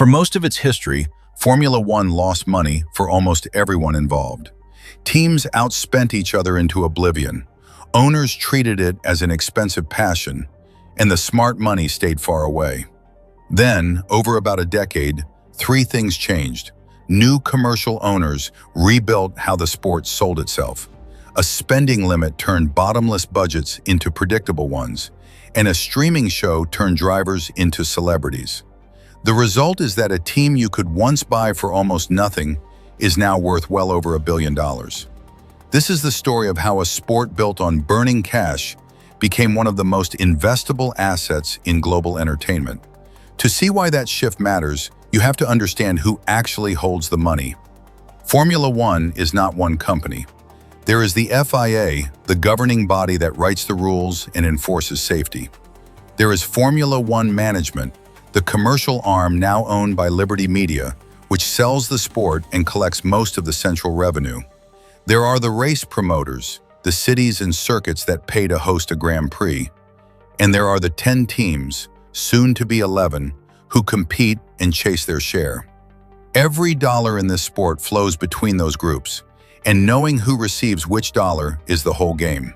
For most of its history, Formula One lost money for almost everyone involved. Teams outspent each other into oblivion. Owners treated it as an expensive passion, and the smart money stayed far away. Then, over about a decade, three things changed. New commercial owners rebuilt how the sport sold itself. A spending limit turned bottomless budgets into predictable ones, and a streaming show turned drivers into celebrities. The result is that a team you could once buy for almost nothing is now worth well over $1 billion. This is the story of how a sport built on burning cash became one of the most investable assets in global entertainment. To see why that shift matters, you have to understand who actually holds the money. Formula One is not one company. There is the FIA, the governing body that writes the rules and enforces safety. There is Formula One Management, the commercial arm now owned by Liberty Media, which sells the sport and collects most of the central revenue. There are the race promoters, the cities and circuits that pay to host a Grand Prix. And there are the 10 teams, soon to be 11, who compete and chase their share. Every dollar in this sport flows between those groups, and knowing who receives which dollar is the whole game.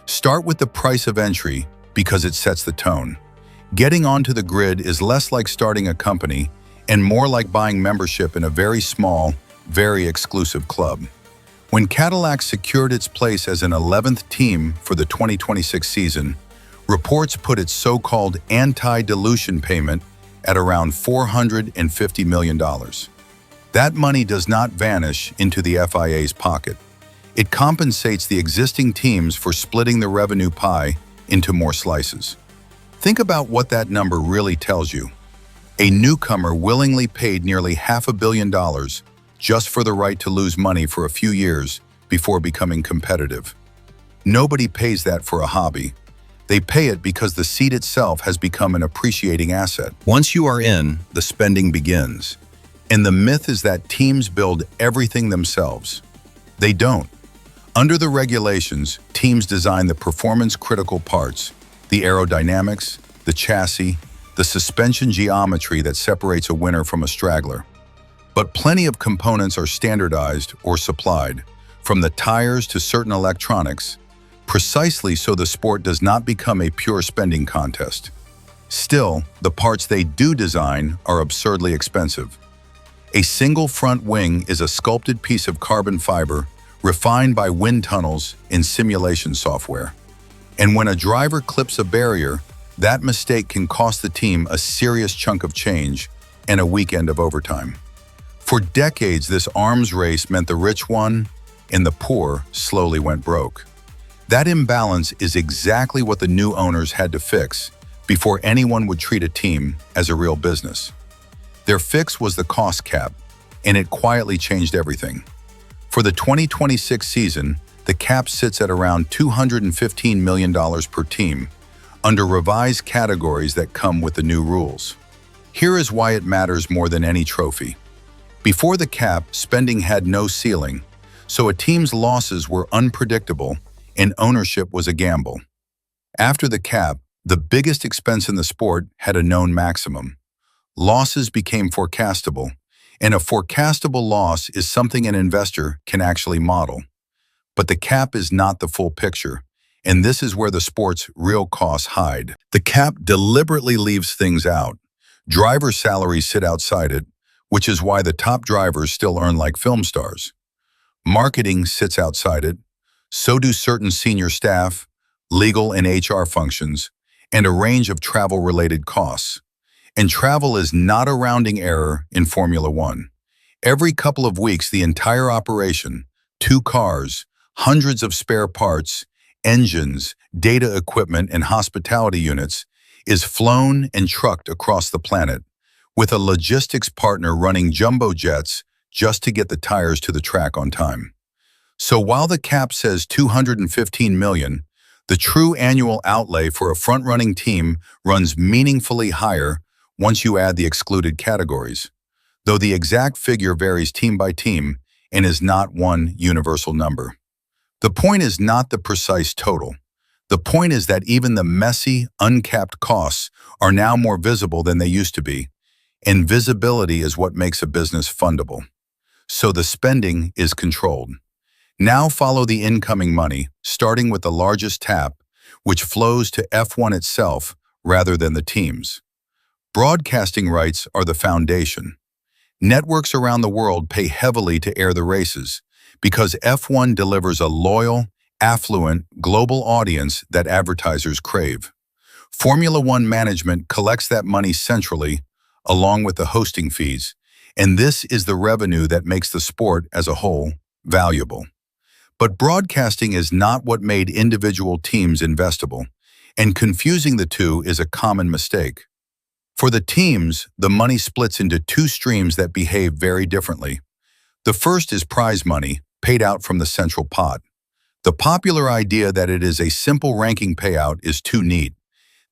Start with the price of entry because it sets the tone. Getting onto the grid is less like starting a company and more like buying membership in a very small, very exclusive club. When Cadillac secured its place as an 11th team for the 2026 season, reports put its so-called anti-dilution payment at around $450 million. That money does not vanish into the FIA's pocket. It compensates the existing teams for splitting the revenue pie into more slices. Think about what that number really tells you. A newcomer willingly paid nearly $500 million just for the right to lose money for a few years before becoming competitive. Nobody pays that for a hobby. They pay it because the seat itself has become an appreciating asset. Once you are in, the spending begins. And the myth is that teams build everything themselves. They don't. Under the regulations, teams design the performance-critical parts, the aerodynamics, the chassis, the suspension geometry that separates a winner from a straggler. But plenty of components are standardized or supplied, from the tires to certain electronics, precisely so the sport does not become a pure spending contest. Still, the parts they do design are absurdly expensive. A single front wing is a sculpted piece of carbon fiber refined by wind tunnels in simulation software. And when a driver clips a barrier, that mistake can cost the team a serious chunk of change and a weekend of overtime. For decades, this arms race meant the rich won and the poor slowly went broke. That imbalance is exactly what the new owners had to fix before anyone would treat a team as a real business. Their fix was the cost cap, and it quietly changed everything. For the 2026 season, the cap sits at around $215 million per team, under revised categories that come with the new rules. Here is why it matters more than any trophy. Before the cap, spending had no ceiling, so a team's losses were unpredictable and ownership was a gamble. After the cap, the biggest expense in the sport had a known maximum. Losses became forecastable, and a forecastable loss is something an investor can actually model. But the cap is not the full picture, and this is where the sport's real costs hide. The cap deliberately leaves things out. Driver salaries sit outside it, which is why the top drivers still earn like film stars. Marketing sits outside it, so do certain senior staff, legal and HR functions, and a range of travel-related costs. And travel is not a rounding error in Formula One. Every couple of weeks, the entire operation, 2 cars, hundreds of spare parts, engines, data equipment, and hospitality units, is flown and trucked across the planet, with a logistics partner running jumbo jets just to get the tires to the track on time. So while the cap says $215 million, the true annual outlay for a front-running team runs meaningfully higher once you add the excluded categories, though the exact figure varies team by team and is not one universal number. The point is not the precise total. The point is that even the messy, uncapped costs are now more visible than they used to be, and visibility is what makes a business fundable. So the spending is controlled. Now follow the incoming money, starting with the largest tap, which flows to F1 itself rather than the teams. Broadcasting rights are the foundation. Networks around the world pay heavily to air the races because F1 delivers a loyal, affluent, global audience that advertisers crave. Formula One management collects that money centrally, along with the hosting fees, and this is the revenue that makes the sport as a whole valuable. But broadcasting is not what made individual teams investable, and confusing the two is a common mistake. For the teams, the money splits into two streams that behave very differently. The first is prize money, paid out from the central pot. The popular idea that it is a simple ranking payout is too neat.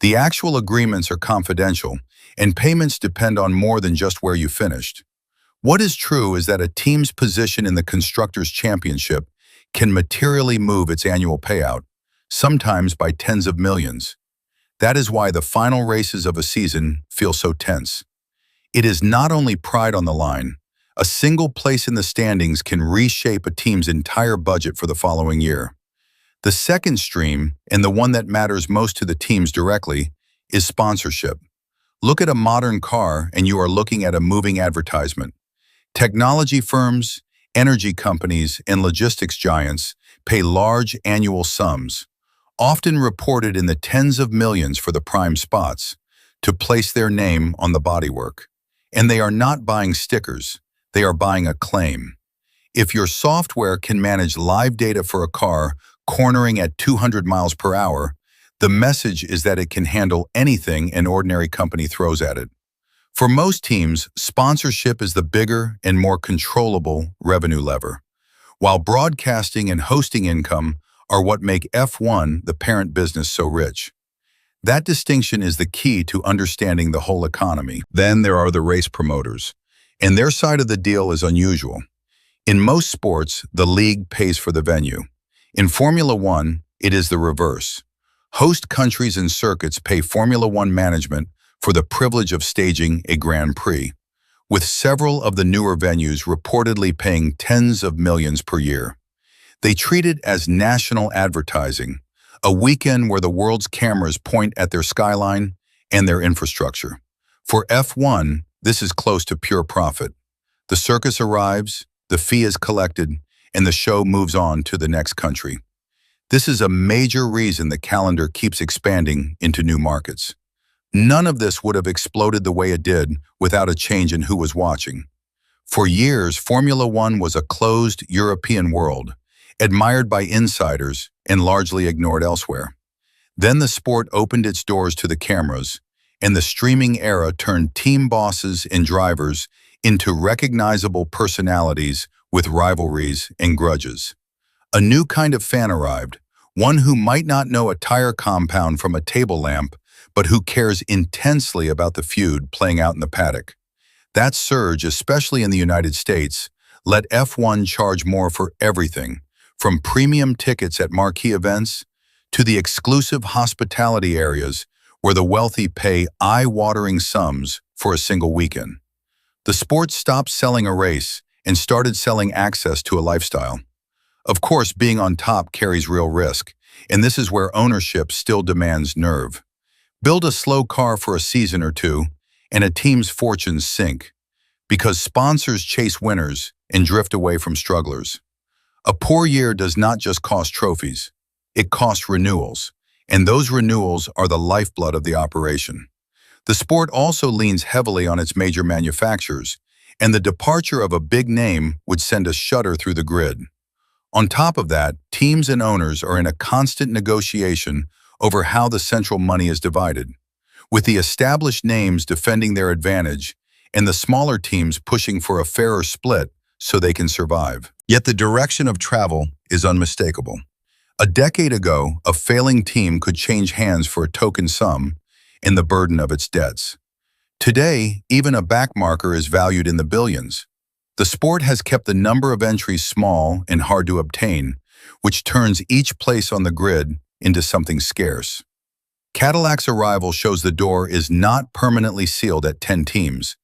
The actual agreements are confidential, and payments depend on more than just where you finished. What is true is that a team's position in the Constructors' Championship can materially move its annual payout, sometimes by tens of millions. That is why the final races of a season feel so tense. It is not only pride on the line. A single place in the standings can reshape a team's entire budget for the following year. The second stream, and the one that matters most to the teams directly, is sponsorship. Look at a modern car and you are looking at a moving advertisement. Technology firms, energy companies, and logistics giants pay large annual sums, often reported in the tens of millions for the prime spots, to place their name on the bodywork. And they are not buying stickers, they are buying a claim. If your software can manage live data for a car cornering at 200 miles per hour, the message is that it can handle anything an ordinary company throws at it. For most teams, sponsorship is the bigger and more controllable revenue lever, while broadcasting and hosting income are what make F1, the parent business, so rich. That distinction is the key to understanding the whole economy. Then there are the race promoters, and their side of the deal is unusual. In most sports, the league pays for the venue. In Formula One, it is the reverse. Host countries and circuits pay Formula One management for the privilege of staging a Grand Prix, with several of the newer venues reportedly paying tens of millions per year. They treat it as national advertising, a weekend where the world's cameras point at their skyline and their infrastructure. For F1, this is close to pure profit. The circus arrives, the fee is collected, and the show moves on to the next country. This is a major reason the calendar keeps expanding into new markets. None of this would have exploded the way it did without a change in who was watching. For years, Formula One was a closed European world, admired by insiders and largely ignored elsewhere. Then the sport opened its doors to the cameras, and the streaming era turned team bosses and drivers into recognizable personalities with rivalries and grudges. A new kind of fan arrived, one who might not know a tire compound from a table lamp, but who cares intensely about the feud playing out in the paddock. That surge, especially in the United States, let F1 charge more for everything, from premium tickets at marquee events to the exclusive hospitality areas where the wealthy pay eye-watering sums for a single weekend. The sport stopped selling a race and started selling access to a lifestyle. Of course, being on top carries real risk, and this is where ownership still demands nerve. Build a slow car for a season or two, and a team's fortunes sink, because sponsors chase winners and drift away from strugglers. A poor year does not just cost trophies, it costs renewals, and those renewals are the lifeblood of the operation. The sport also leans heavily on its major manufacturers, and the departure of a big name would send a shudder through the grid. On top of that, teams and owners are in a constant negotiation over how the central money is divided, with the established names defending their advantage and the smaller teams pushing for a fairer split so they can survive. Yet the direction of travel is unmistakable. A decade ago, a failing team could change hands for a token sum and the burden of its debts. Today, even a backmarker is valued in the billions. The sport has kept the number of entries small and hard to obtain, which turns each place on the grid into something scarce. Cadillac's arrival shows the door is not permanently sealed at 10 teams,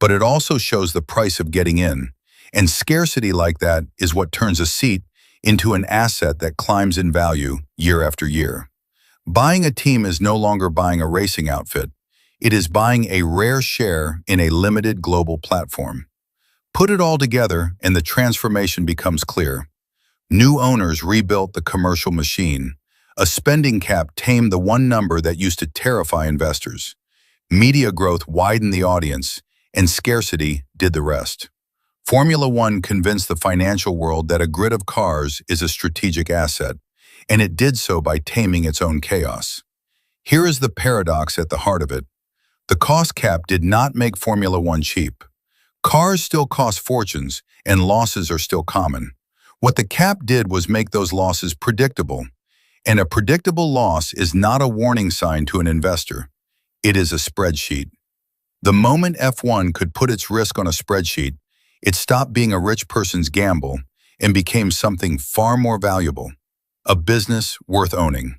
but it also shows the price of getting in. And scarcity like that is what turns a seat into an asset that climbs in value year after year. Buying a team is no longer buying a racing outfit. It is buying a rare share in a limited global platform. Put it all together and the transformation becomes clear. New owners rebuilt the commercial machine. A spending cap tamed the one number that used to terrify investors. Media growth widened the audience, and scarcity did the rest. Formula One convinced the financial world that a grid of cars is a strategic asset, and it did so by taming its own chaos. Here is the paradox at the heart of it. The cost cap did not make Formula One cheap. Cars still cost fortunes, and losses are still common. What the cap did was make those losses predictable. And a predictable loss is not a warning sign to an investor. It is a spreadsheet. The moment F1 could put its risk on a spreadsheet, it stopped being a rich person's gamble and became something far more valuable, a business worth owning.